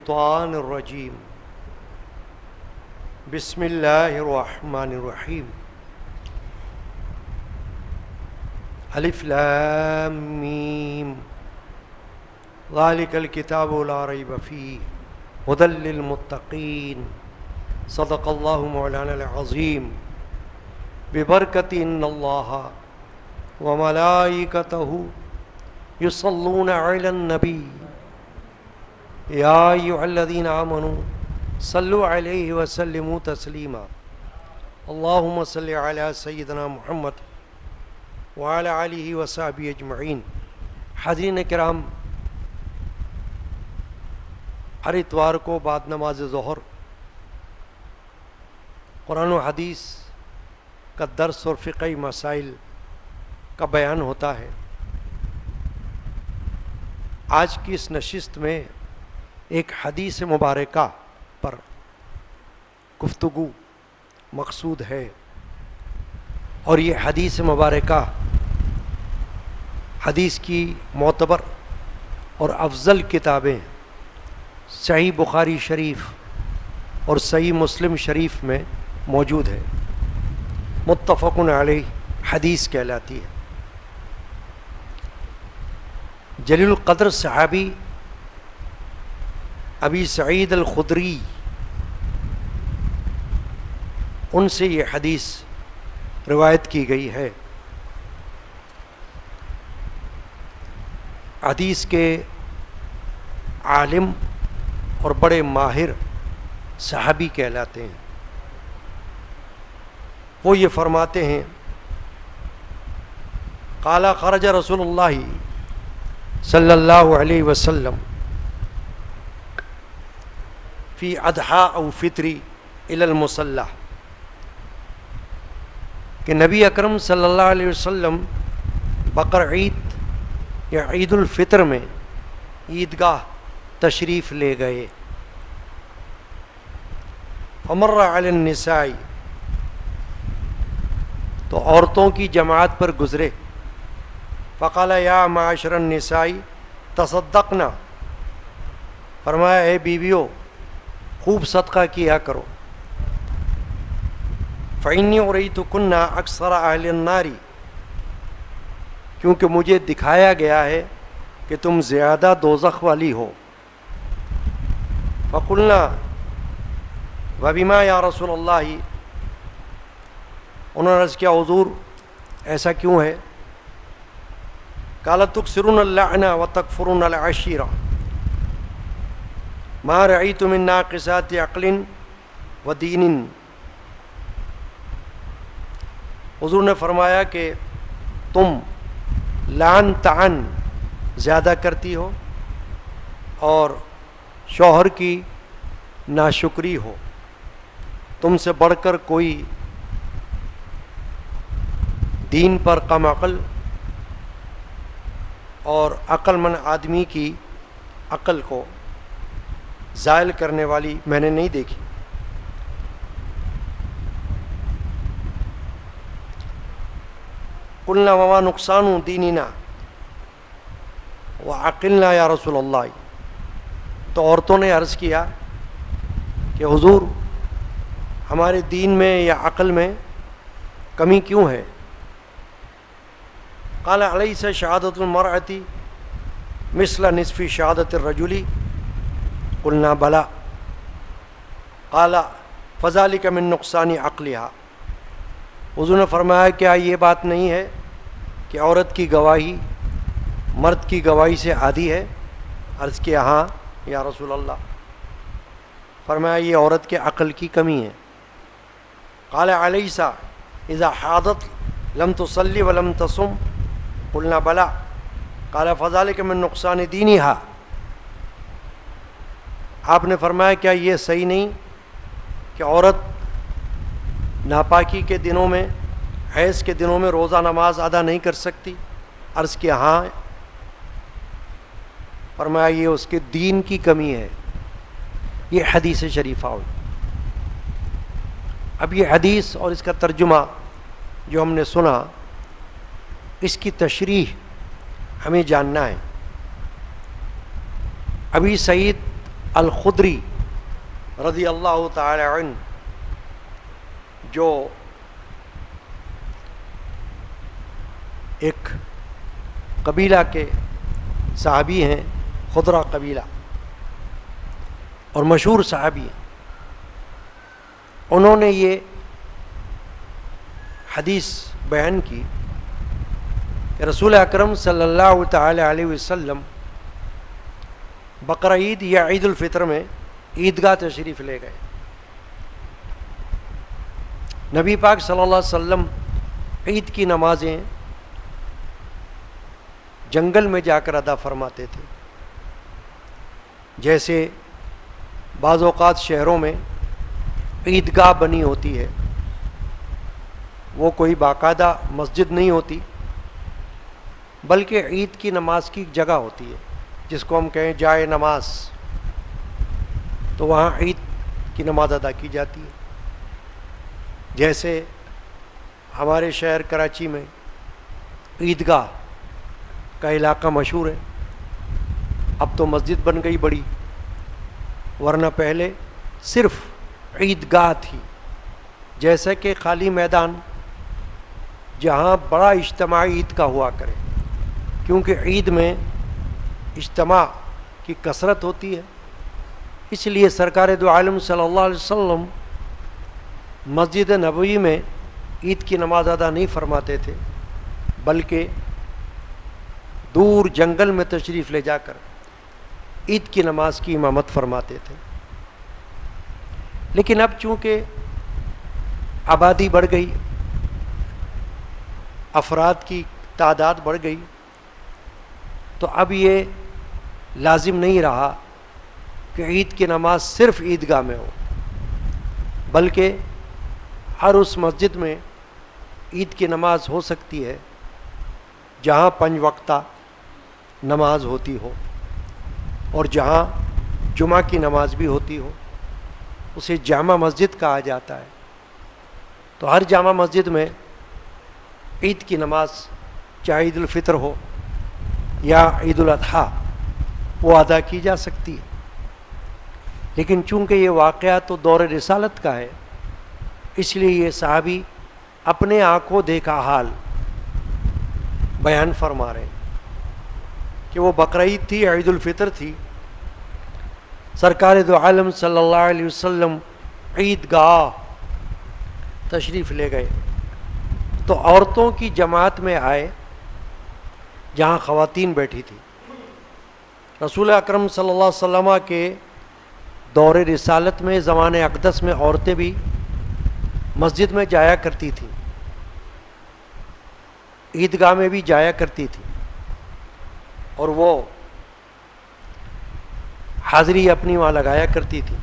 الشیطان الرجیم بسم اللہ الرحمن الرحیم الف لام میم ذالک الکتاب لا ریب فیہ ھدی للمتقین صدق اللہ مولانا العظیم ببرکت ان اللہ وملائکتہ یصلون علی النبی یا ایھا الذین آمنوا صلوا علیہ وسلموا تسلیما اللہم صل علی سیدنا محمد وعلی آلہ وصحبہ اجمعین۔ حاضرین کرام، ہر اتوار کو بعد نماز ظہر قرآن و حدیث کا درس اور فقہی مسائل کا بیان ہوتا ہے۔ آج کی اس نشست میں ایک حدیث مبارکہ پر گفتگو مقصود ہے، اور یہ حدیث مبارکہ حدیث کی معتبر اور افضل کتابیں صحیح بخاری شریف اور صحیح مسلم شریف میں موجود ہے، متفق علیہ حدیث کہلاتی ہے۔ جلیل القدر صحابی ابی سعید الخدری، ان سے یہ حدیث روایت کی گئی ہے۔ حدیث کے عالم اور بڑے ماہر صحابی کہلاتے ہیں۔ وہ یہ فرماتے ہیں، قال خرج رسول اللہ صلی اللہ علیہ وسلم فی اضحیٰ او فطری الی المصلی، کہ نبی اکرم صلی اللہ علیہ وسلم بقر عید یا عید الفطر میں عیدگاہ تشریف لے گئے۔ فمر علی النساء، تو عورتوں کی جماعت پر گزرے۔ فقال یا معاشر النساء تصدقنا، فرمایا اے بیویوں خوب صدقہ کیا کرو۔ فإنی أریتکن اکثر اہل النار، کیونکہ مجھے دکھایا گیا ہے کہ تم زیادہ دوزخ والی ہو۔ فقلنا وبما یا رسول اللہ، انہوں نے عرض کیا حضور ایسا کیوں ہے؟ قال تکثرون اللعن وتکفرون العشیرہ ما رأیت من ناقصات عقل و دین۔ حضور نے فرمایا کہ تم لعن طعن زیادہ کرتی ہو اور شوہر کی ناشکری ہو، تم سے بڑھ کر کوئی دین پر کم عقل اور عقل مند آدمی کی عقل کو زائل کرنے والی میں نے نہیں دیکھی۔ قلنا وما نقصان دیننا وعقلنا یا رسول اللہ، تو عورتوں نے عرض کیا کہ حضور ہمارے دین میں یا عقل میں کمی کیوں ہے؟ قال الیس شہادت المرأة مثل نصف شہادت الرجل؟ قلنا بلا۔ قال فذلك من نقصان عقلها، حضور نے فرمایا کیا یہ بات نہیں ہے کہ عورت کی گواہی مرد کی گواہی سے آدھی ہے؟ عرض کیا ہاں یا رسول اللہ۔ فرمایا یہ عورت کے عقل کی کمی ہے۔ قال الیس اذا حاضت لم تصلی ولم تصم؟ قلنا بلا۔ قال فذلك من نقصان دینها، آپ نے فرمایا کیا یہ صحیح نہیں کہ عورت ناپاکی کے دنوں میں، حیض کے دنوں میں روزہ نماز ادا نہیں کر سکتی؟ عرض کیا ہاں۔ فرمایا یہ اس کے دین کی کمی ہے۔ یہ حدیث شریفہ ہوئی۔ اب یہ حدیث اور اس کا ترجمہ جو ہم نے سنا، اس کی تشریح ہمیں جاننا ہے۔ ابی سعید الخدری رضی اللہ تعالی عنہ، جو ایک قبیلہ کے صحابی ہیں، خدرہ قبیلہ، اور مشہور صحابی ہیں، انہوں نے یہ حدیث بیان کی کہ رسول اکرم صلی اللہ تعالی علیہ وسلم بقرہ عید یا عید الفطر میں عیدگاہ تشریف لے گئے۔ نبی پاک صلی اللہ علیہ وسلم عید کی نمازیں جنگل میں جا کر ادا فرماتے تھے، جیسے بعض اوقات شہروں میں عیدگاہ بنی ہوتی ہے، وہ کوئی باقاعدہ مسجد نہیں ہوتی بلکہ عید کی نماز کی جگہ ہوتی ہے، جس کو ہم کہیں جائے نماز، تو وہاں عید کی نماز ادا کی جاتی ہے۔ جیسے ہمارے شہر کراچی میں عیدگاہ کا علاقہ مشہور ہے، اب تو مسجد بن گئی بڑی، ورنہ پہلے صرف عیدگاہ تھی، جیسے کہ خالی میدان جہاں بڑا اجتماع عید کا ہوا کرے، کیونکہ عید میں اجتماع کی کثرت ہوتی ہے، اس لیے سرکار دو عالم صلی اللہ علیہ وسلم مسجد نبوی میں عید کی نماز ادا نہیں فرماتے تھے، بلکہ دور جنگل میں تشریف لے جا کر عید کی نماز کی امامت فرماتے تھے۔ لیکن اب چونکہ آبادی بڑھ گئی، افراد کی تعداد بڑھ گئی، تو اب یہ لازم نہیں رہا کہ عید کی نماز صرف عیدگاہ میں ہو، بلکہ ہر اس مسجد میں عید کی نماز ہو سکتی ہے جہاں 5 وقتہ نماز ہوتی ہو، اور جہاں جمعہ کی نماز بھی ہوتی ہو، اسے جامع مسجد کہا جاتا ہے۔ تو ہر جامع مسجد میں عید کی نماز، چاہے عید الفطر ہو یا عید الاضحیٰ، وہ ادا کی جا سکتی ہے۔ لیکن چونکہ یہ واقعہ تو دور رسالت کا ہے، اس لیے یہ صحابی اپنے آنکھوں دیکھا حال بیان فرما رہے ہیں کہ وہ بقرہ عید تھی، عید الفطر تھی، سرکار دو عالم صلی اللہ علیہ وسلم عیدگاہ تشریف لے گئے، تو عورتوں کی جماعت میں آئے جہاں خواتین بیٹھی تھی۔ رسول اکرم صلی اللہ علیہ وسلم کے دور رسالت میں، زمان اقدس میں، عورتیں بھی مسجد میں جایا کرتی تھیں، عیدگاہ میں بھی جایا کرتی تھیں، اور وہ حاضری اپنی وہاں لگایا کرتی تھی،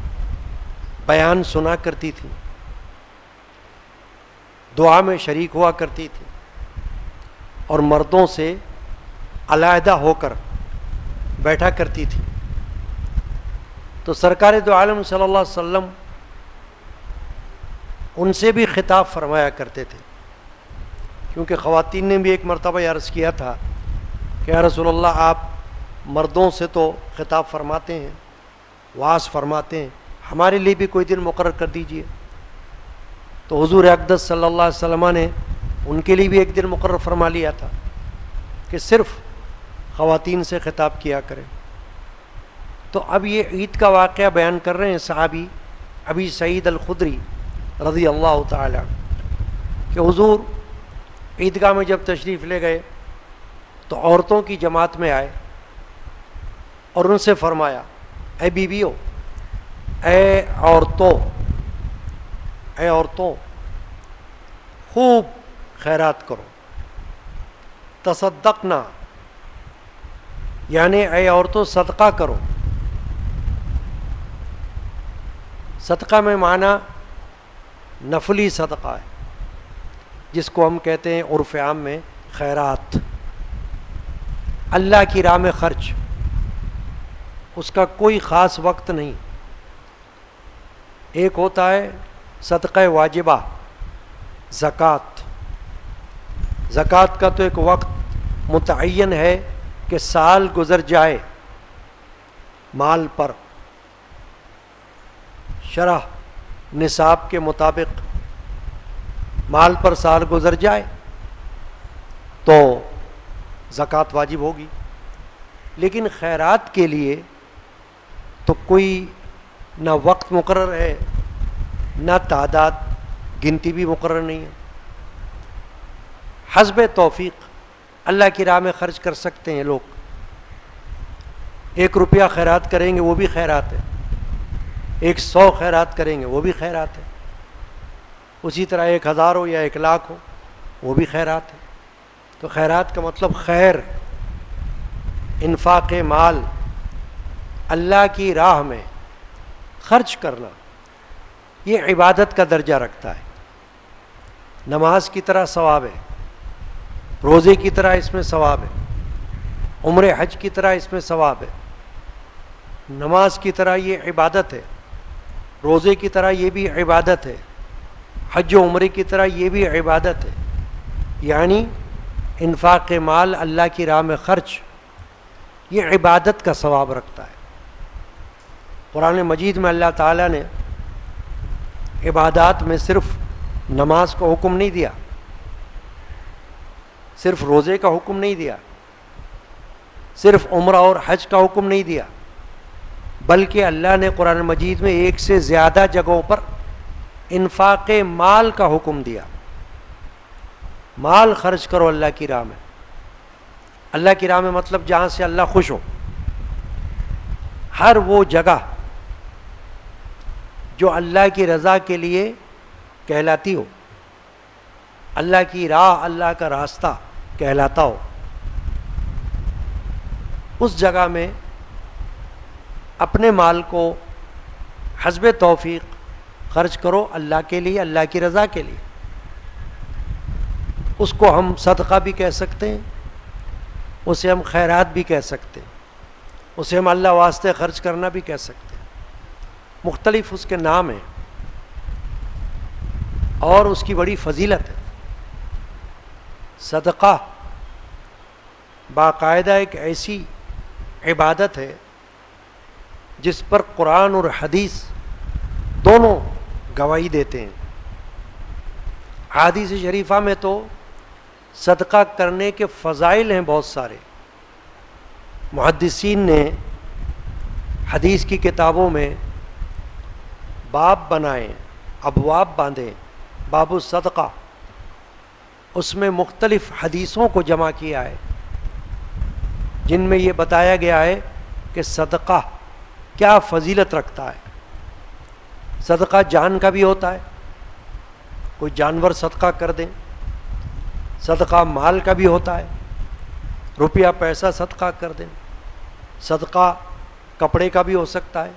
بیان سنا کرتی تھی، دعا میں شریک ہوا کرتی تھی، اور مردوں سے علیحدہ ہو کر بیٹھا کرتی تھی۔ تو سرکار دو عالم صلی اللہ علیہ وسلم ان سے بھی خطاب فرمایا کرتے تھے، کیونکہ خواتین نے بھی ایک مرتبہ یہ عرض کیا تھا کہ یا رسول اللہ، آپ مردوں سے تو خطاب فرماتے ہیں، وعظ فرماتے ہیں، ہمارے لیے بھی کوئی دن مقرر کر دیجئے۔ تو حضور اقدس صلی اللہ علیہ وسلم نے ان کے لیے بھی ایک دن مقرر فرما لیا تھا کہ صرف خواتین سے خطاب کیا کریں۔ تو اب یہ عید کا واقعہ بیان کر رہے ہیں صحابی ابی سعید الخدری رضی اللہ تعالی عنہ کہ حضور عیدگاہ میں جب تشریف لے گئے تو عورتوں کی جماعت میں آئے اور ان سے فرمایا، اے بیویوں، اے عورتوں، خوب خیرات کرو، تصدقنا، یعنی اے عورتوں صدقہ کرو۔ صدقہ میں معنی نفلی صدقہ ہے، جس کو ہم کہتے ہیں عرف عام میں خیرات، اللہ کی راہ میں خرچ، اس کا کوئی خاص وقت نہیں۔ ایک ہوتا ہے صدقہ واجبہ، زکوٰۃ۔ زکوٰۃ کا تو ایک وقت متعین ہے کہ سال گزر جائے مال پر، شرح نصاب کے مطابق مال پر سال گزر جائے تو زکوٰۃ واجب ہوگی، لیکن خیرات کے لیے تو کوئی نہ وقت مقرر ہے، نہ تعداد گنتی بھی مقرر نہیں ہے، حسب توفیق اللہ کی راہ میں خرچ کر سکتے ہیں لوگ۔ 1 روپیہ خیرات کریں گے وہ بھی خیرات ہے، 100 خیرات کریں گے وہ بھی خیرات ہے، اسی طرح 1000 ہو یا 1,00,000 ہو وہ بھی خیرات ہے۔ تو خیرات کا مطلب خیر، انفاق مال، اللہ کی راہ میں خرچ کرنا، یہ عبادت کا درجہ رکھتا ہے۔ نماز کی طرح ثواب ہے، روزے کی طرح اس میں ثواب ہے، عمرہ حج کی طرح اس میں ثواب ہے۔ نماز کی طرح یہ عبادت ہے، روزے کی طرح یہ بھی عبادت ہے، حج و عمرے کی طرح یہ بھی عبادت ہے، یعنی انفاق مال اللہ کی راہ میں خرچ یہ عبادت کا ثواب رکھتا ہے۔ قرآن مجید میں اللہ تعالیٰ نے عبادات میں صرف نماز کا حکم نہیں دیا، صرف روزے کا حکم نہیں دیا، صرف عمرہ اور حج کا حکم نہیں دیا، بلکہ اللہ نے قرآن مجید میں 1 سے زیادہ جگہوں پر انفاق مال کا حکم دیا۔ مال خرچ کرو اللہ کی راہ میں، اللہ کی راہ میں مطلب جہاں سے اللہ خوش ہو، ہر وہ جگہ جو اللہ کی رضا کے لیے کہلاتی ہو، اللہ کی راہ، اللہ کا راستہ کہلاتا ہو، اس جگہ میں اپنے مال کو حسب توفیق خرچ کرو اللہ کے لیے، اللہ کی رضا کے لیے۔ اس کو ہم صدقہ بھی کہہ سکتے ہیں، اسے ہم خیرات بھی کہہ سکتے ہیں، اسے ہم اللہ واسطے خرچ کرنا بھی کہہ سکتے ہیں، مختلف اس کے نام ہیں اور اس کی بڑی فضیلت ہے۔ صدقہ باقاعدہ ایک ایسی عبادت ہے جس پر قرآن اور حدیث دونوں گواہی دیتے ہیں۔ حدیث شریفہ میں تو صدقہ کرنے کے فضائل ہیں بہت سارے، محدثین نے حدیث کی کتابوں میں باب بنائے، ابواب باندھے، باب الصدقہ، اس میں مختلف حدیثوں کو جمع کیا ہے جن میں یہ بتایا گیا ہے کہ صدقہ کیا فضیلت رکھتا ہے۔ صدقہ جان کا بھی ہوتا ہے، کوئی جانور صدقہ کر دیں، صدقہ مال کا بھی ہوتا ہے، روپیہ پیسہ صدقہ کر دیں، صدقہ کپڑے کا بھی ہو سکتا ہے،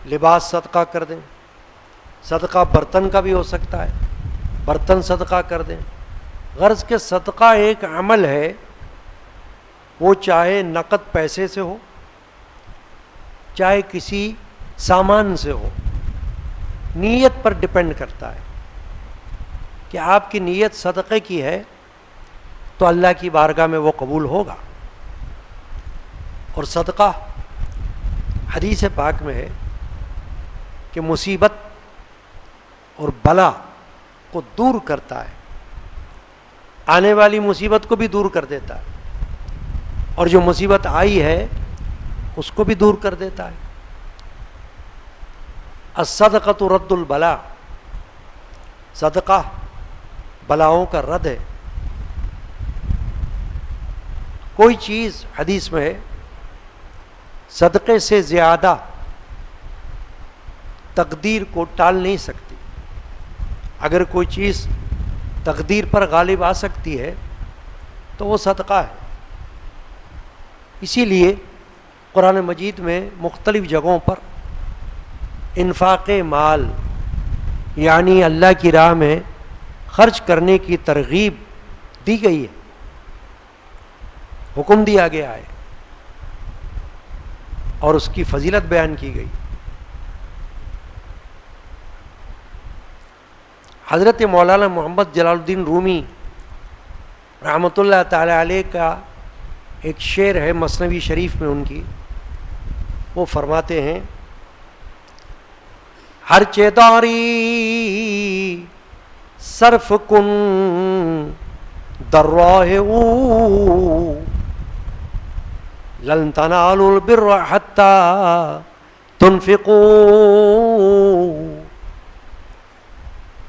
لباس صدقہ کر دیں، صدقہ برتن کا بھی ہو سکتا ہے، برتن صدقہ کر دیں۔ غرض کہ صدقہ ایک عمل ہے، وہ چاہے نقد پیسے سے ہو، چاہے کسی سامان سے ہو، نیت پر ڈپینڈ کرتا ہے کہ آپ کی نیت صدقے کی ہے تو اللہ کی بارگاہ میں وہ قبول ہوگا۔ اور صدقہ حدیث پاک میں ہے کہ مصیبت اور بلا کو دور کرتا ہے، آنے والی مصیبت کو بھی دور کر دیتا ہے، اور جو مصیبت آئی ہے اس کو بھی دور کر دیتا ہے۔ الصدقۃ رد البلاء، صدقہ بلاؤں کا رد ہے۔ کوئی چیز حدیث میں ہے صدقے سے زیادہ تقدیر کو ٹال نہیں سکتی۔ اگر کوئی چیز تقدیر پر غالب آ سکتی ہے تو وہ صدقہ ہے۔ اسی لیے قرآن مجید میں مختلف جگہوں پر انفاق مال یعنی اللہ کی راہ میں خرچ کرنے کی ترغیب دی گئی ہے، حکم دیا گیا ہے اور اس کی فضیلت بیان کی گئی۔ حضرت مولانا محمد جلال الدین رومی رحمۃ اللہ تعالی علیہ کا ایک شعر ہے مثنوی شریف میں ان کی، وہ فرماتے ہیں ہرچے داری صرف کن در راہ او لن تنالوا البر حتی تنفقوا.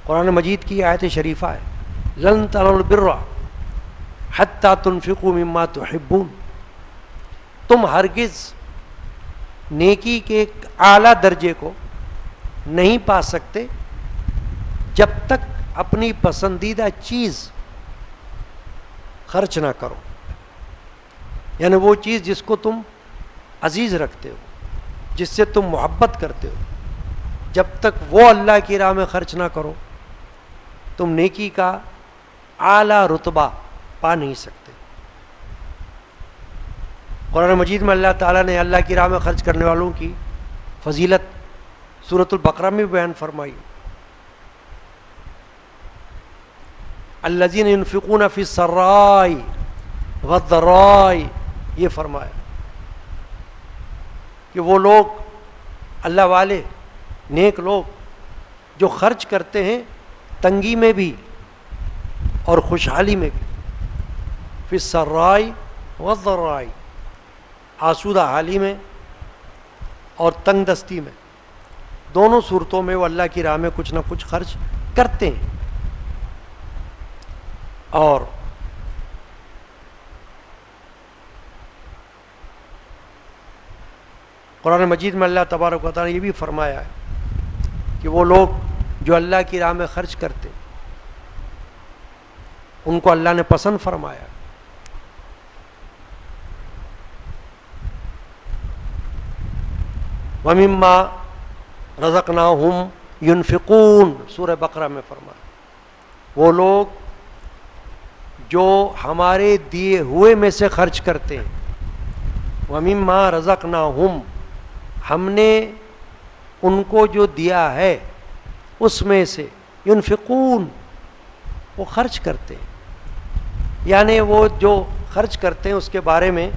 قرآن مجید کی آیت شریفہ ہے لن تنالوا البر حتی تنفقوا مما تحبون. تم ہرگز نیکی کے ایک اعلیٰ درجے کو نہیں پا سکتے جب تک اپنی پسندیدہ چیز خرچ نہ کرو. یعنی وہ چیز جس کو تم عزیز رکھتے ہو، جس سے تم محبت کرتے ہو، جب تک وہ اللہ کی راہ میں خرچ نہ کرو تم نیکی کا اعلیٰ رتبہ پا نہیں سکتے. قرآن مجید میں اللہ تعالیٰ نے اللہ کی راہ میں خرچ کرنے والوں کی فضیلت سورۃ البقرہ میں بیان فرمائی. الذین ينفقون فی السراء والضراء، یہ فرمایا کہ وہ لوگ اللہ والے نیک لوگ جو خرچ کرتے ہیں تنگی میں بھی اور خوشحالی میں بھی. فی السراء والضراء، آسودہ حالی میں اور تنگ دستی میں، دونوں صورتوں میں وہ اللہ کی راہ میں کچھ نہ کچھ خرچ کرتے ہیں. اور قرآن مجید میں اللہ تبارک و تعالیٰ نے یہ بھی فرمایا ہے کہ وہ لوگ جو اللہ کی راہ میں خرچ کرتے ان کو اللہ نے پسند فرمایا. وَمِمَّا رَزَقْنَاهُمْ يُنْفِقُونَ، سورہ بقرہ میں فرمایا وہ لوگ جو ہمارے دیے ہوئے میں سے خرچ کرتے ہیں. وَمِمَّا رَزَقْنَاهُمْ، ہم نے ان کو جو دیا ہے اس میں سے ينفقون، وہ خرچ کرتے ہیں. یعنی وہ جو خرچ کرتے ہیں اس کے بارے میں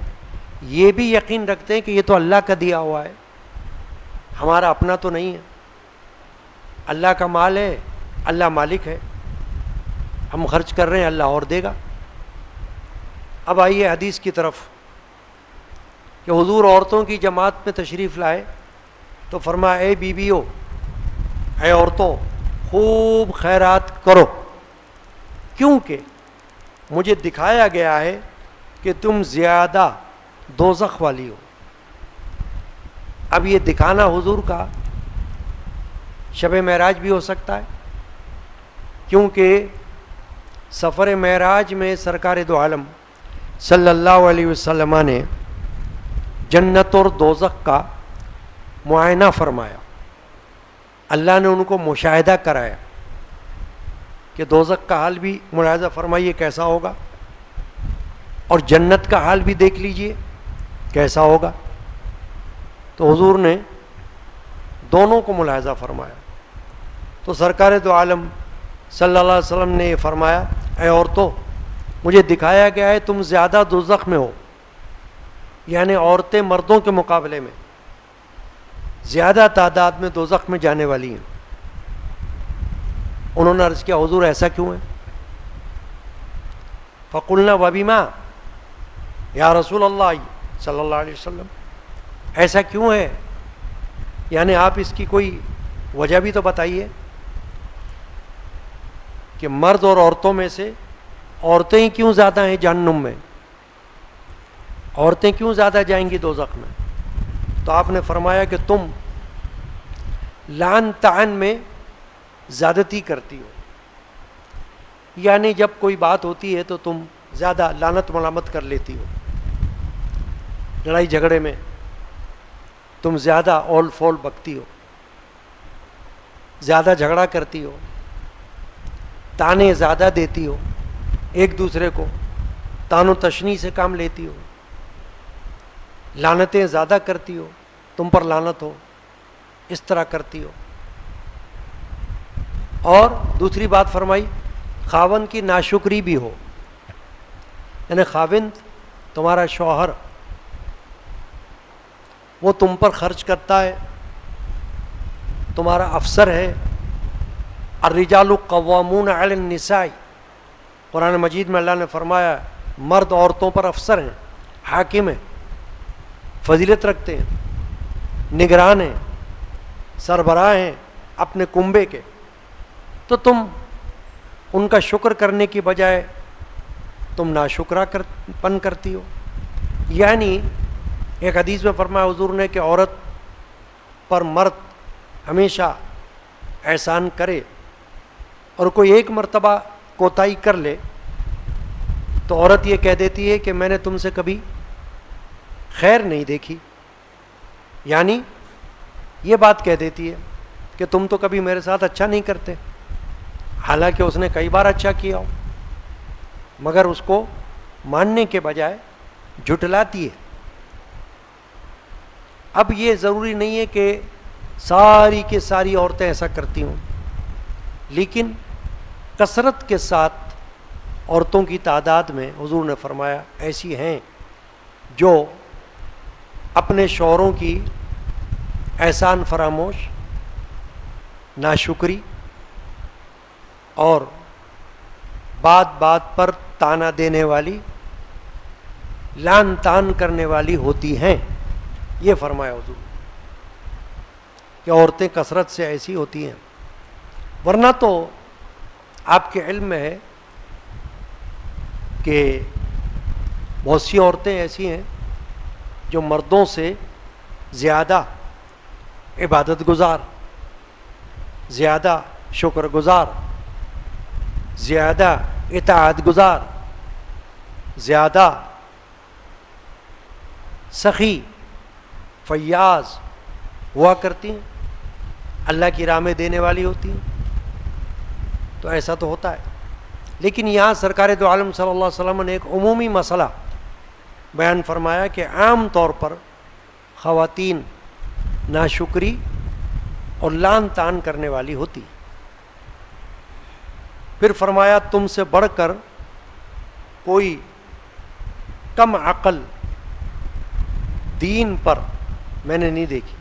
یہ بھی یقین رکھتے ہیں کہ یہ تو اللہ کا دیا ہوا ہے، ہمارا اپنا تو نہیں ہے. اللہ کا مال ہے، اللہ مالک ہے، ہم خرچ کر رہے ہیں، اللہ اور دے گا. اب آئیے حدیث کی طرف کہ حضور عورتوں کی جماعت میں تشریف لائے تو فرمایا اے بیویو، اے عورتوں، خوب خیرات کرو، کیونکہ مجھے دکھایا گیا ہے کہ تم زیادہ دوزخ والی ہو. اب یہ دکھانا حضور کا شب معراج بھی ہو سکتا ہے، کیونکہ سفر معراج میں سرکار دو عالم صلی اللہ علیہ وسلم نے جنت اور دوزخ کا معائنہ فرمایا. اللہ نے ان کو مشاہدہ کرایا کہ دوزخ کا حال بھی ملاحظہ فرمائیے کیسا ہوگا، اور جنت کا حال بھی دیکھ لیجئے کیسا ہوگا. تو حضور نے دونوں کو ملاحظہ فرمایا. تو سرکار دو عالم صلی اللہ علیہ وسلم نے یہ فرمایا اے عورتوں، مجھے دکھایا گیا ہے تم زیادہ دوزخ میں ہو، یعنی عورتیں مردوں کے مقابلے میں زیادہ تعداد میں دوزخ میں جانے والی ہیں. انہوں نے عرض کیا حضور ایسا کیوں ہے؟ فقلنا وبما، یا رسول اللہ صلی اللہ علیہ وسلم ایسا کیوں ہے، یعنی آپ اس کی کوئی وجہ بھی تو بتائیے کہ مرد اور عورتوں میں سے عورتیں ہی کیوں زیادہ ہیں جہنم میں، عورتیں کیوں زیادہ جائیں گی دوزخ میں. تو آپ نے فرمایا کہ تم لعن طعن میں زیادتی کرتی ہو، یعنی جب کوئی بات ہوتی ہے تو تم زیادہ لعنت ملامت کر لیتی ہو، لڑائی جھگڑے میں تم زیادہ اول فول بکتی ہو، زیادہ جھگڑا کرتی ہو، تانے زیادہ دیتی ہو، ایک دوسرے کو تان و تشنی سے کام لیتی ہو، لعنتیں زیادہ کرتی ہو، تم پر لعنت ہو، اس طرح کرتی ہو. اور دوسری بات فرمائی خاوند کی ناشکری بھی ہو، یعنی خاوند تمہارا شوہر وہ تم پر خرچ کرتا ہے تمہارا افسر ہے. الرجال قوامون علی النساء، قرآن مجید میں اللہ نے فرمایا مرد عورتوں پر افسر ہیں، حاکم ہیں، فضیلت رکھتے ہیں، نگران ہیں، سربراہ ہیں اپنے کنبے کے. تو تم ان کا شکر کرنے کی بجائے تم ناشکرا پن کرتی ہو. یعنی ایک حدیث میں فرمایا حضور نے کہ عورت پر مرد ہمیشہ احسان کرے اور کوئی ایک مرتبہ کوتاہی کر لے تو عورت یہ کہہ دیتی ہے کہ میں نے تم سے کبھی خیر نہیں دیکھی. یعنی یہ بات کہہ دیتی ہے کہ تم تو کبھی میرے ساتھ اچھا نہیں کرتے، حالانکہ اس نے کئی بار اچھا کیا ہو، مگر اس کو ماننے کے بجائے جھٹلاتی ہے. اب یہ ضروری نہیں ہے کہ ساری کی ساری عورتیں ایسا کرتی ہوں، لیکن کثرت کے ساتھ عورتوں کی تعداد میں حضور نے فرمایا ایسی ہیں جو اپنے شوہروں کی احسان فراموش، ناشکری اور بات بات پر تانا دینے والی، لعن تان کرنے والی ہوتی ہیں. یہ فرمایا حضور کہ عورتیں کثرت سے ایسی ہوتی ہیں. ورنہ تو آپ کے علم میں ہے کہ بہت سی عورتیں ایسی ہیں جو مردوں سے زیادہ عبادت گزار، زیادہ شکر گزار، زیادہ اطاعت گزار، زیادہ سخی فیاض ہوا کرتی ہیں، اللہ کی راہ میں دینے والی ہوتی ہیں. تو ایسا تو ہوتا ہے. لیکن یہاں سرکار دو عالم صلی اللہ علیہ وسلم نے ایک عمومی مسئلہ بیان فرمایا کہ عام طور پر خواتین ناشکری اور لعن تان کرنے والی ہوتی. پھر فرمایا تم سے بڑھ کر کوئی کم عقل دین پر میں نے نہیں دیکھی.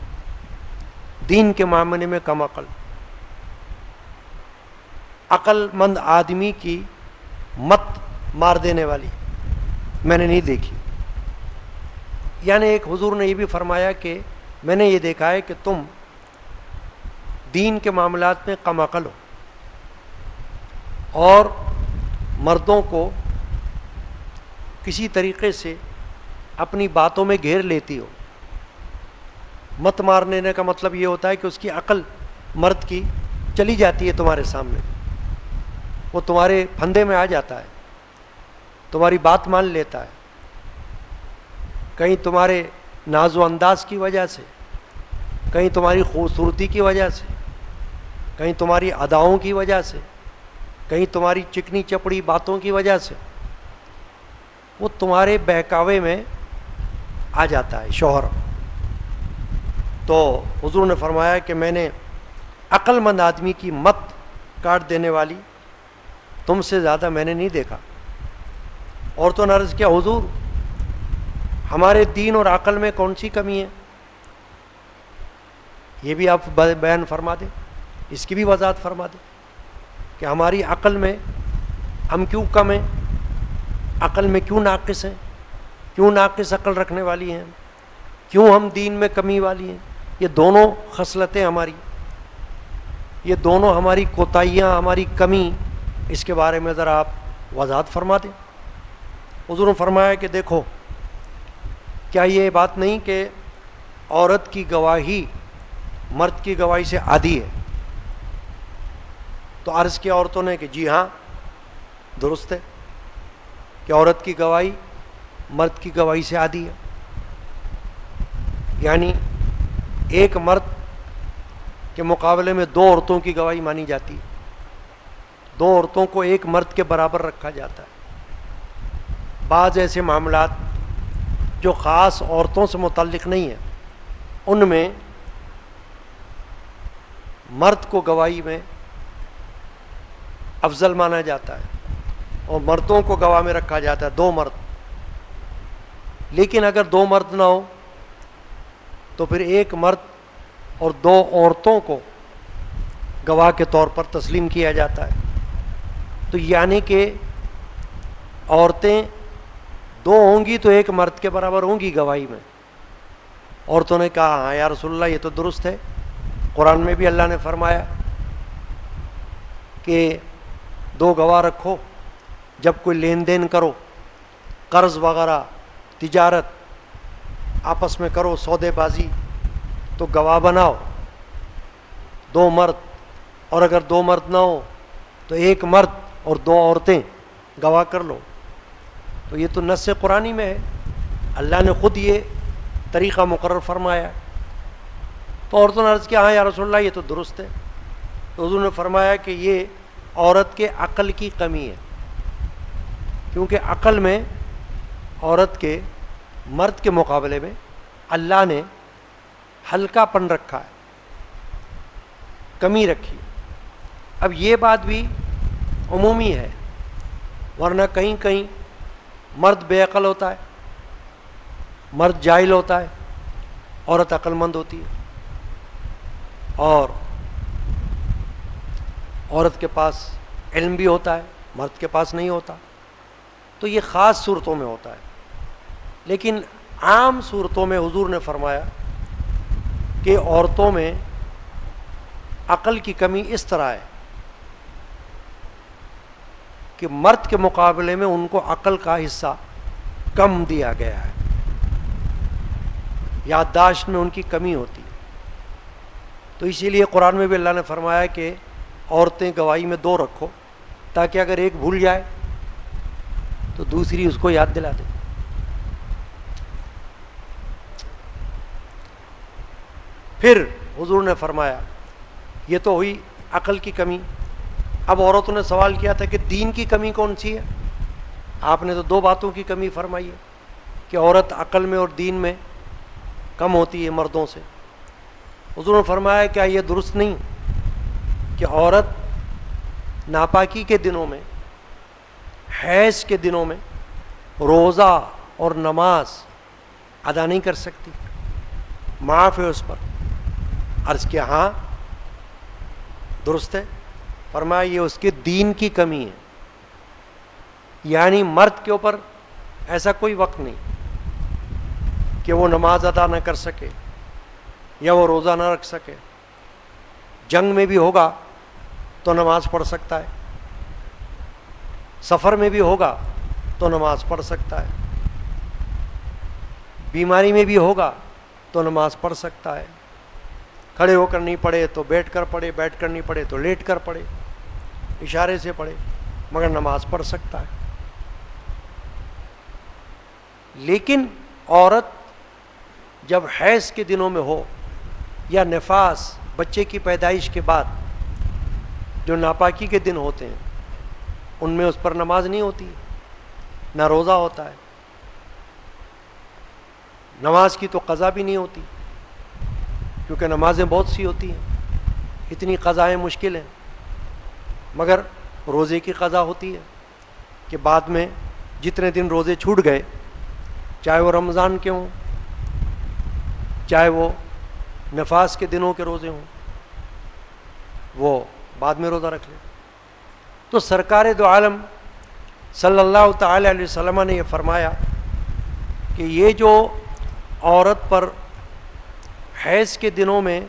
دین کے معاملے میں کم عقل مند آدمی کی مت مار دینے والی میں نے نہیں دیکھی. یعنی ایک حضور نے یہ بھی فرمایا کہ میں نے یہ دیکھا ہے کہ تم دین کے معاملات میں کم عقل ہو اور مردوں کو کسی طریقے سے اپنی باتوں میں گھیر لیتی ہو. مت مارنے کا مطلب یہ ہوتا ہے کہ اس کی عقل مرد کی چلی جاتی ہے تمہارے سامنے، وہ تمہارے پھندے میں آ جاتا ہے، تمہاری بات مان لیتا ہے. کہیں تمہارے ناز و انداز کی وجہ سے، کہیں تمہاری خوبصورتی کی وجہ سے، کہیں تمہاری اداؤں کی وجہ سے، کہیں تمہاری چکنی چپڑی باتوں کی وجہ سے وہ تمہارے بہکاوے میں آ جاتا ہے شوہر. تو حضور نے فرمایا کہ میں نے عقل مند آدمی کی مت کاٹ دینے والی تم سے زیادہ میں نے نہیں دیکھا. عورتوں نے عرض کیا حضور ہمارے دین اور عقل میں کون سی کمی ہے؟ یہ بھی آپ بیان فرما دیں، اس کی بھی وضاحت فرما دیں کہ ہماری عقل میں ہم کیوں کم ہیں، عقل میں کیوں ناقص ہیں، کیوں ناقص عقل رکھنے والی ہیں، کیوں ہم دین میں کمی والی ہیں. یہ دونوں خصلتیں ہماری، یہ دونوں ہماری کوتاہیاں، ہماری کمی، اس کے بارے میں ذرا آپ وضاحت فرما دیں. حضور نے فرمایا کہ دیکھو کیا یہ بات نہیں کہ عورت کی گواہی مرد کی گواہی سے عادی ہے؟ تو عرض کیا عورتوں نے کہ جی ہاں درست ہے کہ عورت کی گواہی مرد کی گواہی سے عادی ہے. یعنی ایک مرد کے مقابلے میں دو عورتوں کی گواہی مانی جاتی ہے، دو عورتوں کو ایک مرد کے برابر رکھا جاتا ہے. بعض ایسے معاملات جو خاص عورتوں سے متعلق نہیں ہیں ان میں مرد کو گواہی میں افضل مانا جاتا ہے اور مردوں کو گواہ میں رکھا جاتا ہے، دو مرد. لیکن اگر دو مرد نہ ہو تو پھر ایک مرد اور دو عورتوں کو گواہ کے طور پر تسلیم کیا جاتا ہے. تو یعنی کہ عورتیں دو ہوں گی تو ایک مرد کے برابر ہوں گی گواہی میں. عورتوں نے کہا ہاں یا رسول اللہ یہ تو درست ہے. قرآن میں بھی اللہ نے فرمایا کہ دو گواہ رکھو جب کوئی لین دین کرو، قرض وغیرہ، تجارت آپس میں کرو، سودے بازی، تو گواہ بناؤ دو مرد، اور اگر دو مرد نہ ہو تو ایک مرد اور دو عورتیں گواہ کر لو. تو یہ تو نص قرآنی میں ہے، اللہ نے خود یہ طریقہ مقرر فرمایا. تو عورتوں نے عرض کیا ہاں یا رسول اللہ یہ تو درست ہے. تو حضور نے فرمایا کہ یہ عورت کے عقل کی کمی ہے، کیونکہ عقل میں عورت کے مرد کے مقابلے میں اللہ نے ہلکا پن رکھا ہے، کمی رکھی. اب یہ بات بھی عمومی ہے، ورنہ کہیں کہیں مرد بے عقل ہوتا ہے، مرد جاہل ہوتا ہے، عورت عقل مند ہوتی ہے، اور عورت کے پاس علم بھی ہوتا ہے، مرد کے پاس نہیں ہوتا. تو یہ خاص صورتوں میں ہوتا ہے. لیکن عام صورتوں میں حضور نے فرمایا کہ عورتوں میں عقل کی کمی اس طرح ہے کہ مرد کے مقابلے میں ان کو عقل کا حصہ کم دیا گیا ہے، یادداشت میں ان کی کمی ہوتی ہے. تو اسی لیے قرآن میں بھی اللہ نے فرمایا کہ عورتیں گواہی میں دو رکھو تاکہ اگر ایک بھول جائے تو دوسری اس کو یاد دلا دے. پھر حضور نے فرمایا یہ تو ہوئی عقل کی کمی. اب عورتوں نے سوال کیا تھا کہ دین کی کمی کون سی ہے؟ آپ نے تو دو باتوں کی کمی فرمائی ہے کہ عورت عقل میں اور دین میں کم ہوتی ہے مردوں سے. حضور نے فرمایا کیا یہ درست نہیں کہ عورت ناپاکی کے دنوں میں، حیض کے دنوں میں روزہ اور نماز ادا نہیں کر سکتی؟ معاف ہے اس پر. عرض کیا ہاں درست ہے. فرمایا یہ اس کے دین کی کمی ہے، یعنی مرد کے اوپر ایسا کوئی وقت نہیں کہ وہ نماز ادا نہ کر سکے یا وہ روزہ نہ رکھ سکے. جنگ میں بھی ہوگا تو نماز پڑھ سکتا ہے، سفر میں بھی ہوگا تو نماز پڑھ سکتا ہے، بیماری میں بھی ہوگا تو نماز پڑھ سکتا ہے. کھڑے ہو کر نہیں پڑھے تو بیٹھ کر پڑھے، بیٹھ کر نہیں پڑھے تو لیٹ کر پڑھے، اشارے سے پڑھے، مگر نماز پڑھ سکتا ہے. لیکن عورت جب حیض کے دنوں میں ہو یا نفاس، بچے کی پیدائش کے بعد جو ناپاکی کے دن ہوتے ہیں ان میں اس پر نماز نہیں ہوتی، نہ روزہ ہوتا ہے، نماز کی تو قضا بھی نہیں ہوتی کیونکہ نمازیں بہت سی ہوتی ہیں، اتنی قضائیں مشکل ہیں. مگر روزے کی قضا ہوتی ہے کہ بعد میں جتنے دن روزے چھوٹ گئے، چاہے وہ رمضان کے ہوں چاہے وہ نفاس کے دنوں کے روزے ہوں، وہ بعد میں روزہ رکھ لے. تو سرکار دو عالم صلی اللہ تعالی علیہ وسلم نے یہ فرمایا کہ یہ جو عورت پر حیض کے دنوں میں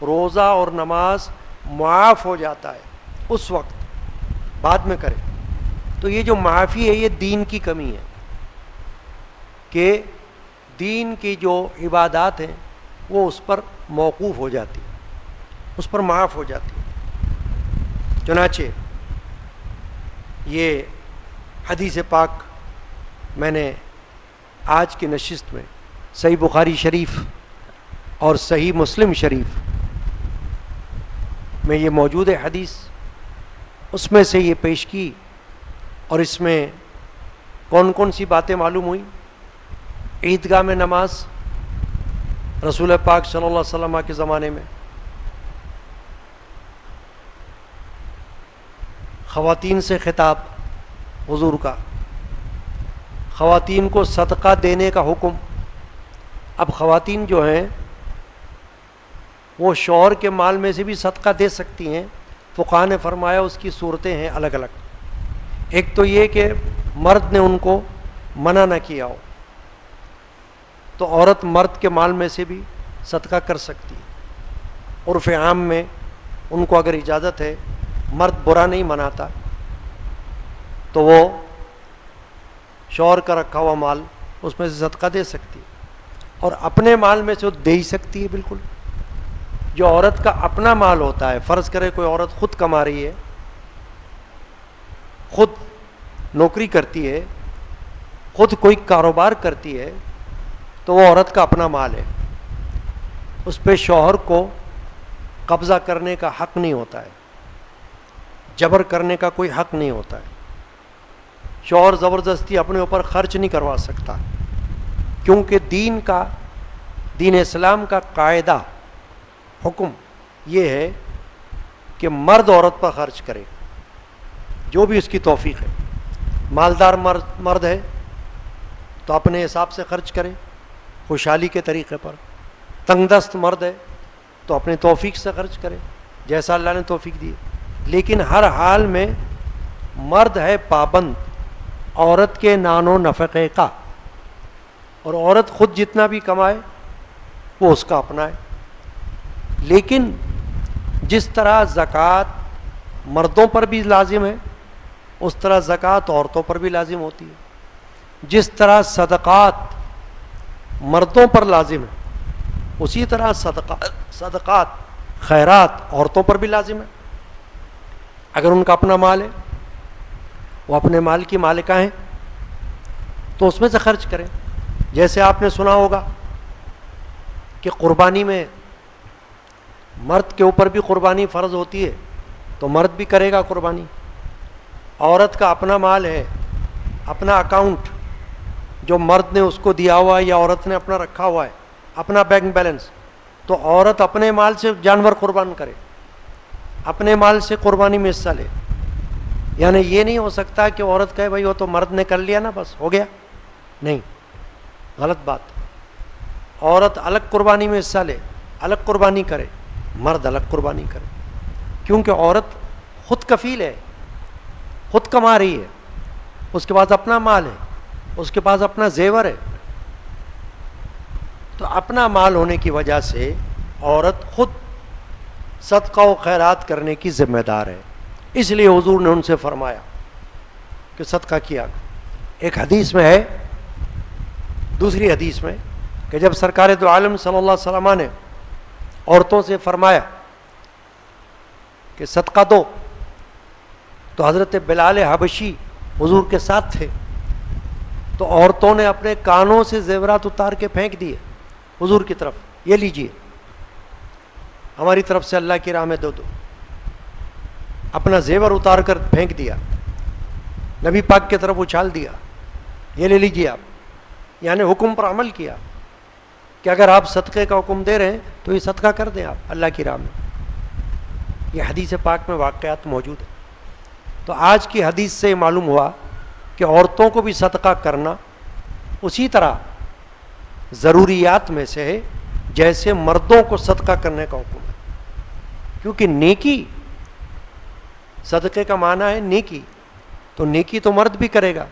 روزہ اور نماز معاف ہو جاتا ہے اس وقت، بعد میں کرے، تو یہ جو معافی ہے یہ دین کی کمی ہے کہ دین کی جو عبادات ہیں وہ اس پر موقوف ہو جاتی، اس پر معاف ہو جاتی. چنانچہ یہ حدیث پاک میں نے آج کی نشست میں صحیح بخاری شریف اور صحیح مسلم شریف میں یہ موجود ہے حدیث، اس میں سے یہ پیش کی. اور اس میں کون کون سی باتیں معلوم ہوئی؟ عیدگاہ میں نماز رسول پاک صلی اللہ علیہ وسلم کے زمانے میں، خواتین سے خطاب حضور کا، خواتین کو صدقہ دینے کا حکم. اب خواتین جو ہیں وہ شوہر کے مال میں سے بھی صدقہ دے سکتی ہیں. فقہاء نے فرمایا اس کی صورتیں ہیں الگ الگ. ایک تو یہ کہ مرد نے ان کو منع نہ کیا ہو تو عورت مرد کے مال میں سے بھی صدقہ کر سکتی ہے. عرف عام میں ان کو اگر اجازت ہے، مرد برا نہیں مناتا، تو وہ شوہر کا رکھا ہوا مال اس میں سے صدقہ دے سکتی ہے. اور اپنے مال میں سے وہ دے ہی سکتی ہے بالکل. جو عورت کا اپنا مال ہوتا ہے، فرض کرے کوئی عورت خود کما رہی ہے، خود نوکری کرتی ہے، خود کوئی کاروبار کرتی ہے، تو وہ عورت کا اپنا مال ہے. اس پہ شوہر کو قبضہ کرنے کا حق نہیں ہوتا ہے، جبر کرنے کا کوئی حق نہیں ہوتا ہے. شوہر زبردستی اپنے اوپر خرچ نہیں کروا سکتا، کیونکہ دین اسلام کا قاعدہ حکم یہ ہے کہ مرد عورت پر خرچ کرے جو بھی اس کی توفیق ہے. مالدار مرد ہے تو اپنے حساب سے خرچ کرے خوشحالی کے طریقے پر. تنگ دست مرد ہے تو اپنے توفیق سے خرچ کرے جیسا اللہ نے توفیق دی. لیکن ہر حال میں مرد ہے پابند عورت کے نان و نفقے کا، اور عورت خود جتنا بھی کمائے وہ اس کا اپنا ہے. لیکن جس طرح زکوٰۃ مردوں پر بھی لازم ہے اس طرح زکوٰۃ عورتوں پر بھی لازم ہوتی ہے. جس طرح صدقات مردوں پر لازم ہے اسی طرح صدقات خیرات عورتوں پر بھی لازم ہے. اگر ان کا اپنا مال ہے، وہ اپنے مال کی مالکہ ہیں، تو اس میں سے خرچ کریں. جیسے آپ نے سنا ہوگا کہ قربانی میں مرد کے اوپر بھی قربانی فرض ہوتی ہے تو مرد بھی کرے گا قربانی. عورت کا اپنا مال ہے، اپنا اکاؤنٹ جو مرد نے اس کو دیا ہوا ہے یا عورت نے اپنا رکھا ہوا ہے، اپنا بینک بیلنس، تو عورت اپنے مال سے جانور قربان کرے، اپنے مال سے قربانی میں حصہ لے. یعنی یہ نہیں ہو سکتا کہ عورت کہے بھائی وہ تو مرد نے کر لیا نا بس ہو گیا. نہیں، غلط بات. عورت الگ قربانی میں حصہ لے، الگ قربانی کرے، مرد الگ قربانی کرے. کیونکہ عورت خود کفیل ہے، خود کما رہی ہے، اس کے پاس اپنا مال ہے، اس کے پاس اپنا زیور ہے. تو اپنا مال ہونے کی وجہ سے عورت خود صدقہ و خیرات کرنے کی ذمہ دار ہے. اس لیے حضور نے ان سے فرمایا کہ صدقہ کیا. ایک حدیث میں ہے، دوسری حدیث میں، کہ جب سرکار دو عالم صلی اللہ علیہ وسلم نے عورتوں سے فرمایا کہ صدقہ دو، تو حضرت بلال حبشی حضور کے ساتھ تھے. تو عورتوں نے اپنے کانوں سے زیورات اتار کے پھینک دیے حضور کی طرف، یہ لیجئے ہماری طرف سے اللہ کی راہ میں دو. اپنا زیور اتار کر پھینک دیا، نبی پاک کی طرف اچھال دیا، یہ لے لیجئے آپ. یعنی حکم پر عمل کیا کہ اگر آپ صدقے کا حکم دے رہے ہیں تو یہ صدقہ کر دیں آپ اللہ کی راہ میں. یہ حدیث پاک میں واقعات موجود ہیں. تو آج کی حدیث سے معلوم ہوا کہ عورتوں کو بھی صدقہ کرنا اسی طرح ضروریات میں سے ہے جیسے مردوں کو صدقہ کرنے کا حکم ہے. کیونکہ نیکی، صدقے کا معنی ہے نیکی، تو نیکی تو مرد بھی کرے گا،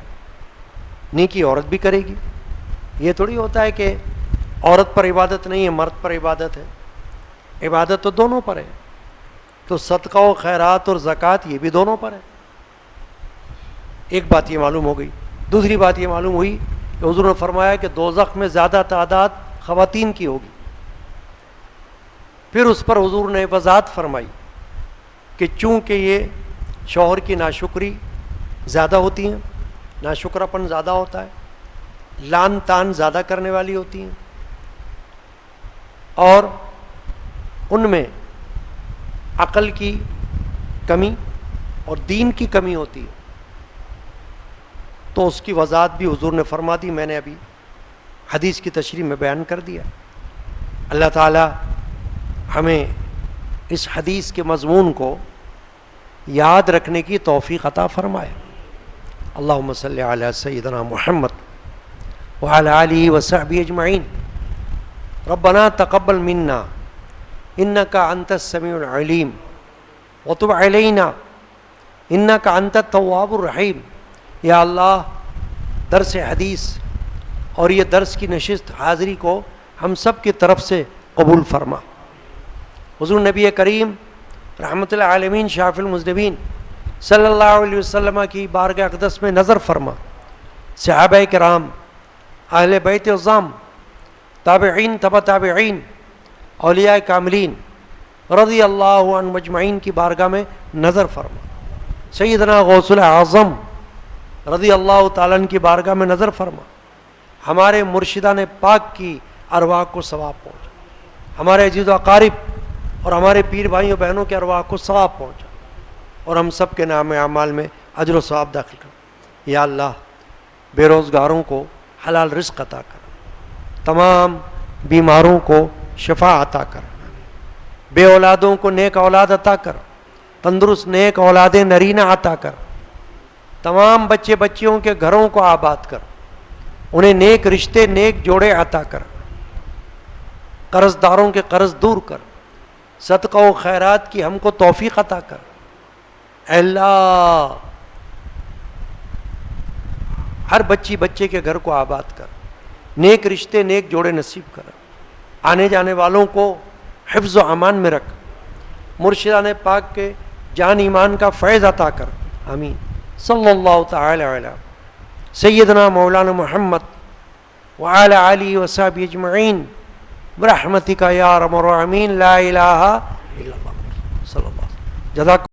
نیکی عورت بھی کرے گی. یہ تھوڑی ہوتا ہے کہ عورت پر عبادت نہیں ہے مرد پر عبادت ہے. عبادت تو دونوں پر ہے. تو صدقہ و خیرات اور زکوٰۃ یہ بھی دونوں پر ہے. ایک بات یہ معلوم ہو گئی. دوسری بات یہ معلوم ہوئی کہ حضور نے فرمایا کہ دوزخ میں زیادہ تعداد خواتین کی ہوگی. پھر اس پر حضور نے وضاحت فرمائی کہ چونکہ یہ شوہر کی ناشکری زیادہ ہوتی ہیں، ناشکراپن زیادہ ہوتا ہے، لان تان زیادہ کرنے والی ہوتی ہیں، اور ان میں عقل کی کمی اور دین کی کمی ہوتی ہے. تو اس کی وضاحت بھی حضور نے فرما دی، میں نے ابھی حدیث کی تشریح میں بیان کر دیا. اللہ تعالی ہمیں اس حدیث کے مضمون کو یاد رکھنے کی توفیق عطا فرمائے. اللہم صلی علی سیدنا محمد وعلی آلہ وصحبہ اجمعین. ربنا تقبل منا إنك أنت السميع العليم وتب علينا إنك أنت التواب الرحيم. یا اللہ درس حدیث اور یہ درس کی نشست حاضری کو ہم سب کی طرف سے قبول فرما. حضور نبی کریم رحمۃ اللہ عالمین شافی المذنبین صلی اللہ علیہ وسلم کی بارگاہ اقدس میں نظر فرما. صحابہ کرام، اہل بیت عظام، تابعین، تبع تابعین، اولیاء کاملین رضی اللہ عنہ مجمعین کی بارگاہ میں نظر فرما. سیدنا غوث الاعظم رضی اللہ تعالیٰ عنہ کی بارگاہ میں نظر فرما. ہمارے مرشدان پاک کی ارواح کو ثواب پہنچا، ہمارے عزیز و اقارب اور ہمارے پیر بھائیوں بہنوں کے ارواح کو ثواب پہنچا، اور ہم سب کے نام اعمال میں اجر و ثواب داخل کر. یا اللہ بے روزگاروں کو حلال رزق عطا کر، تمام بیماروں کو شفا عطا کر، بے اولادوں کو نیک اولاد عطا کر، تندرست نیک اولاد نرینہ عطا کر، تمام بچے بچیوں کے گھروں کو آباد کر، انہیں نیک رشتے نیک جوڑے عطا کر، قرض داروں کے قرض دور کر، صدقہ و خیرات کی ہم کو توفیق عطا کر. اے اللہ ہر بچی بچے کے گھر کو آباد کر، نیک رشتے نیک جوڑے نصیب کر، آنے جانے والوں کو حفظ و امان میں رکھ، مرشدان پاک کے جان ایمان کا فیض عطا کر. آمین. صلی اللہ تعالی علی سیدنا مولانا محمد وعلی آلہ وصحبہ اجمعین برحمتک یا ارحم الراحمین. لا الہ الا اللہ. صلی اللہ. جزاک